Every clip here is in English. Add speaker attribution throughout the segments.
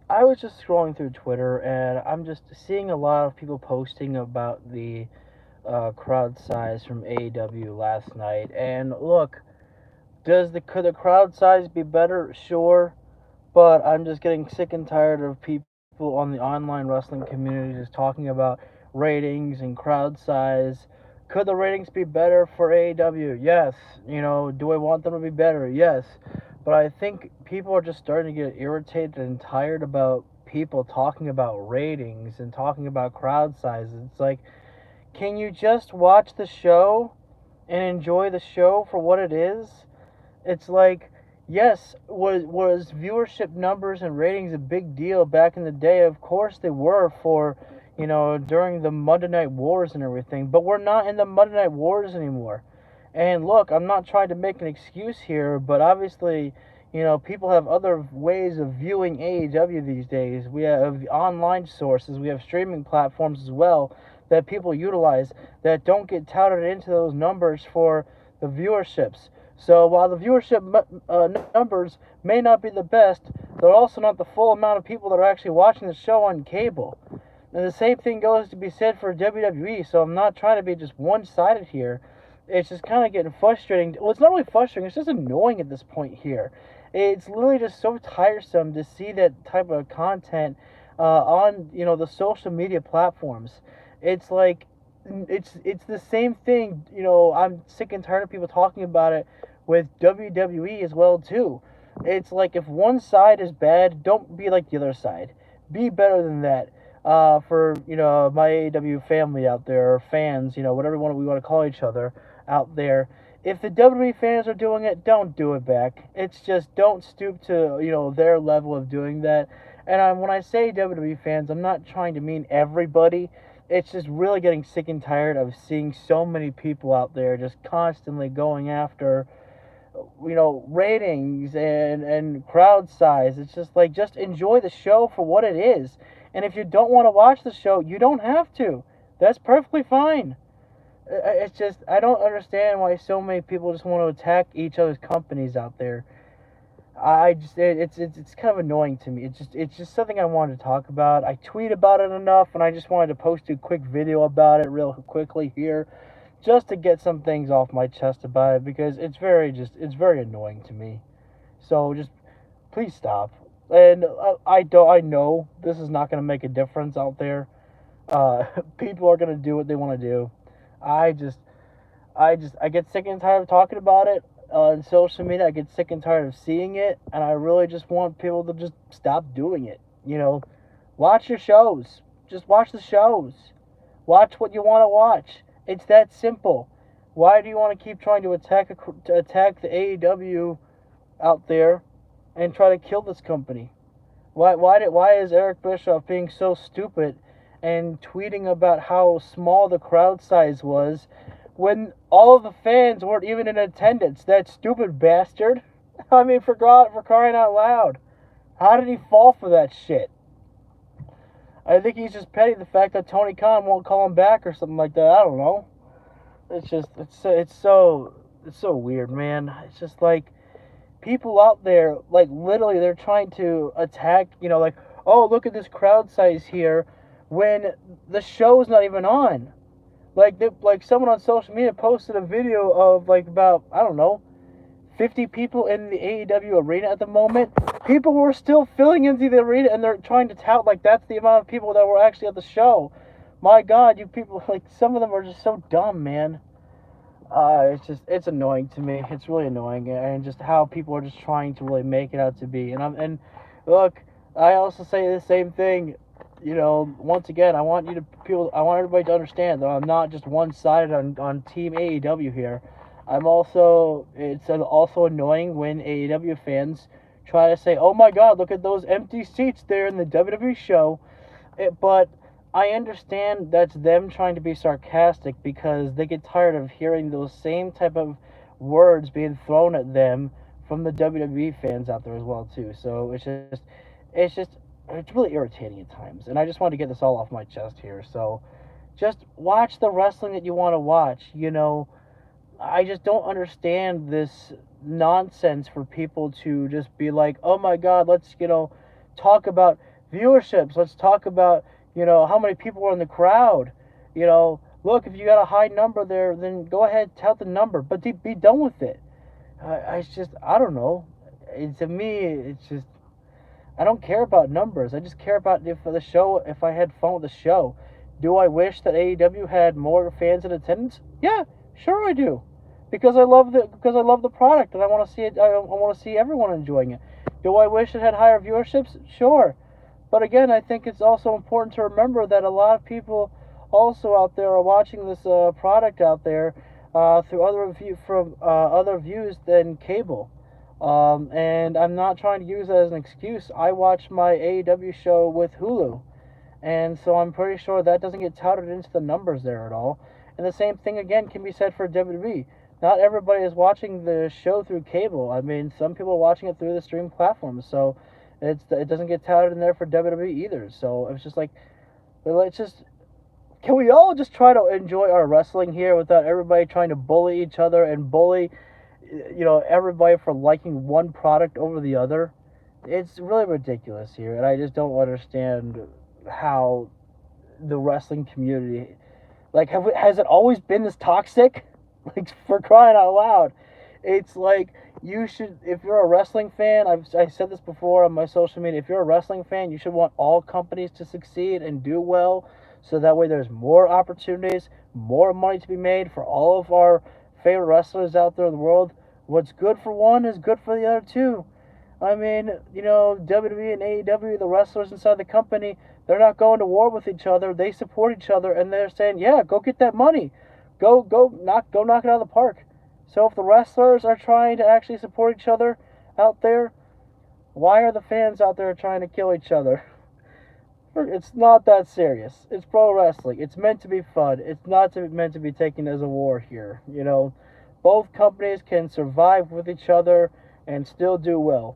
Speaker 1: I was just scrolling through Twitter and I'm just seeing a lot of people posting about the crowd size from AEW last night. And look, could the crowd size be better? Sure, but I'm just getting sick and tired of people on the online wrestling community just talking about ratings and crowd size. Could the ratings be better for AEW? Yes. Do I want them to be better? Yes. But I think people are just starting to get irritated and tired about people talking about ratings and talking about crowd sizes. It's like, can you just watch the show and enjoy the show for what it is? It's like, yes, was viewership numbers and ratings a big deal back in the day? Of course they were for, during the Monday Night Wars and everything. But we're not in the Monday Night Wars anymore. And look, I'm not trying to make an excuse here, but obviously, people have other ways of viewing AEW these days. We have online sources, we have streaming platforms as well that people utilize that don't get touted into those numbers for the viewerships. So while the viewership numbers may not be the best, they're also not the full amount of people that are actually watching the show on cable. And the same thing goes to be said for WWE. So I'm not trying to be just one-sided here. It's just kind of getting frustrating. Well, it's not really frustrating. It's just annoying at this point here. It's literally just so tiresome to see that type of content on the social media platforms. It's like it's the same thing. I'm sick and tired of people talking about it with WWE as well too. It's like if one side is bad, don't be like the other side. Be better than that. For my AEW family out there, or fans, whatever we want to call each other out there. If the WWE fans are doing it, don't do it back. It's just don't stoop to their level of doing that. And when I say WWE fans, I'm not trying to mean everybody. It's just really getting sick and tired of seeing so many people out there just constantly going after ratings and crowd size. It's just like, just enjoy the show for what it is. And if you don't want to watch the show, you don't have to. That's perfectly fine. It's just, I don't understand why so many people just want to attack each other's companies out there. I just it's kind of annoying to me. It's just something I wanted to talk about. I tweet about it enough, and I just wanted to post a quick video about it real quickly here, just to get some things off my chest about it, because it's very annoying to me. So just please stop. And I know this is not going to make a difference out there. People are going to do what they want to do. I just I get sick and tired of talking about it on social media. I get sick and tired of seeing it, and I really just want people to just stop doing it. Watch your shows. Just watch the shows. Watch what you want to watch. It's that simple. Why do you want to keep trying to attack the AEW out there and try to kill this company? Why is Eric Bischoff being so stupid and tweeting about how small the crowd size was when all of the fans weren't even in attendance? That stupid bastard. I mean, for crying out loud. How did he fall for that shit? I think he's just petty the fact that Tony Khan won't call him back or something like that. I don't know. It's so weird, man. It's just like people out there, like, literally they're trying to attack, like, oh, look at this crowd size here, when the show's not even on. Like someone on social media posted a video of, like, about, I don't know, 50 people in the AEW arena at the moment. People were still filling into the arena, and they're trying to tout like that's the amount of people that were actually at the show. My God, you people, like, some of them are just so dumb, man. It's annoying to me. It's really annoying, and just how people are just trying to really make it out to be. And look, I also say the same thing. Once again, I want everybody to understand that I'm not just one-sided on Team AEW here. It's also annoying when AEW fans try to say, "Oh my God, look at those empty seats there in the WWE show," but I understand that's them trying to be sarcastic because they get tired of hearing those same type of words being thrown at them from the WWE fans out there as well too. So it's really irritating at times, and I just wanted to get this all off my chest here. So just watch the wrestling that you want to watch. I just don't understand this nonsense for people to just be like, oh my God, let's talk about viewerships. Let's talk about, how many people are in the crowd. Look, if you got a high number there, then go ahead, tell the number, but be done with it. It's just, I don't know. To me, it's just, I don't care about numbers. I just care about if I had fun with the show. Do I wish that AEW had more fans in attendance? Yeah, sure I do. Because I love the product and I want to see it. I want to see everyone enjoying it. Do I wish it had higher viewerships? Sure. But again, I think it's also important to remember that a lot of people also out there are watching this product out there through other views than cable. And I'm not trying to use that as an excuse. I watch my AEW show with Hulu, and so I'm pretty sure that doesn't get touted into the numbers there at all. And the same thing again can be said for WWE. Not everybody is watching the show through cable. I mean, some people are watching it through the stream platforms, so it doesn't get touted in there for WWE either. So it's just like, let's just, can we all just try to enjoy our wrestling here without everybody trying to bully each other and bully, everybody for liking one product over the other? It's really ridiculous here, and I just don't understand how the wrestling community, like, has it always been this toxic? Like, for crying out loud. It's like, you should, if you're a wrestling fan, I said this before on my social media, if you're a wrestling fan, you should want all companies to succeed and do well, so that way there's more opportunities, more money to be made for all of our favorite wrestlers out there in the world. What's good for one is good for the other too. I mean, WWE and AEW, the wrestlers inside the company, they're not going to war with each other. They support each other, and they're saying, yeah, go get that money. Go knock it out of the park. So if the wrestlers are trying to actually support each other out there, why are the fans out there trying to kill each other? It's not that serious. It's pro wrestling. It's meant to be fun. It's not meant to be taken as a war here. Both companies can survive with each other and still do well.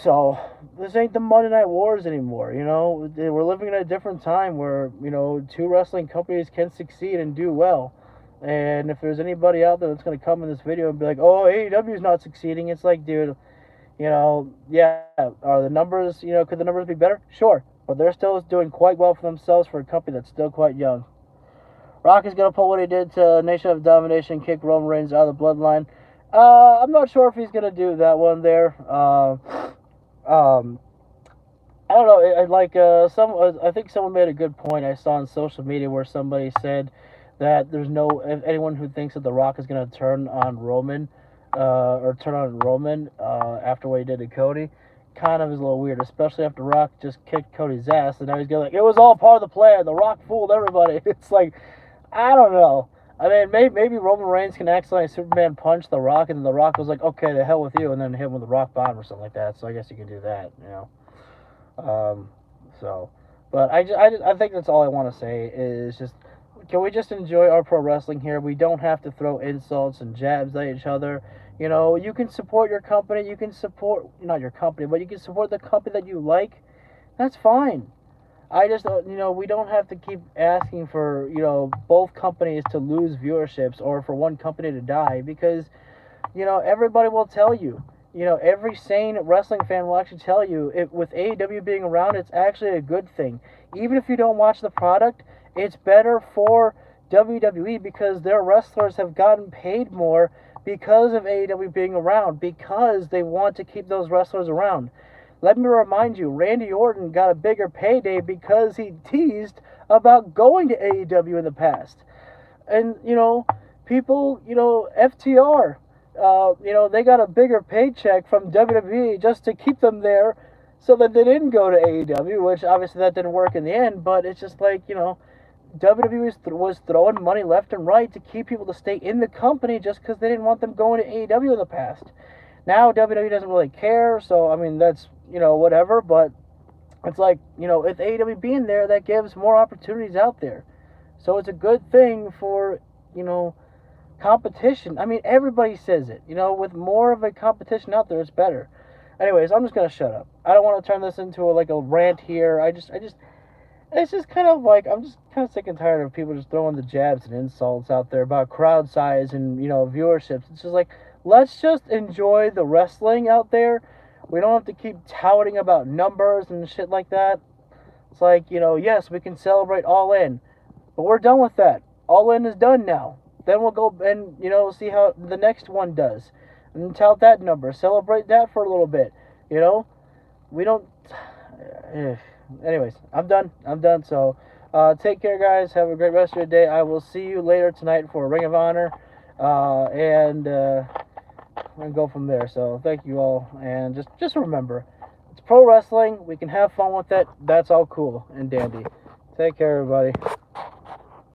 Speaker 1: So this ain't the Monday Night Wars anymore. We're living in a different time where two wrestling companies can succeed and do well. And if there's anybody out there that's going to come in this video and be like, oh, AEW is not succeeding, it's like, dude, yeah, are the numbers, could the numbers be better? Sure, but they're still doing quite well for themselves for a company that's still quite young. Rock is going to pull what he did to Nation of Domination, kick Roman Reigns out of the bloodline. I'm not sure if he's going to do that one there. I don't know. I think someone made a good point I saw on social media where somebody said that if anyone who thinks that The Rock is going to turn on Roman, after what he did to Cody, kind of is a little weird, especially after Rock just kicked Cody's ass, and now he's going like, it was all part of the plan. The Rock fooled everybody. It's like, I don't know. I mean, maybe Roman Reigns can accidentally Superman punch The Rock, and then The Rock was like, okay, the hell with you, and then hit him with the Rock Bottom or something like that. So I guess you can do that, But I think that's all I want to say is just, can we just enjoy our pro wrestling here? We don't have to throw insults and jabs at each other. You can support your company. You can support, not your company, but you can support the company that you like. That's fine. I just, we don't have to keep asking for, both companies to lose viewerships or for one company to die, because, everybody will tell you. Every sane wrestling fan will actually tell you, with AEW being around, it's actually a good thing. Even if you don't watch the product, it's better for WWE because their wrestlers have gotten paid more because of AEW being around, because they want to keep those wrestlers around. Let me remind you, Randy Orton got a bigger payday because he teased about going to AEW in the past. And, people, FTR, they got a bigger paycheck from WWE just to keep them there so that they didn't go to AEW, which obviously that didn't work in the end, but it's just like, WWE was throwing money left and right to keep people to stay in the company just because they didn't want them going to AEW in the past. Now WWE doesn't really care, so, I mean, that's, whatever, but it's like, with AEW being there, that gives more opportunities out there. So it's a good thing for, competition. I mean, everybody says it. With more of a competition out there, it's better. Anyways, I'm just going to shut up. I don't want to turn this into a rant here. It's just kind of like, I'm just kind of sick and tired of people just throwing the jabs and insults out there about crowd size and, viewerships. It's just like, let's just enjoy the wrestling out there. We don't have to keep touting about numbers and shit like that. It's like, yes, we can celebrate All In, but we're done with that. All In is done now. Then we'll go and, see how the next one does. And tout that number. Celebrate that for a little bit. We don't. Anyways, I'm done. So, take care, guys. Have a great rest of your day. I will see you later tonight for Ring of Honor. And go from there. So, thank you all. And just remember, it's pro wrestling. We can have fun with it. That's all cool and dandy. Take care, everybody.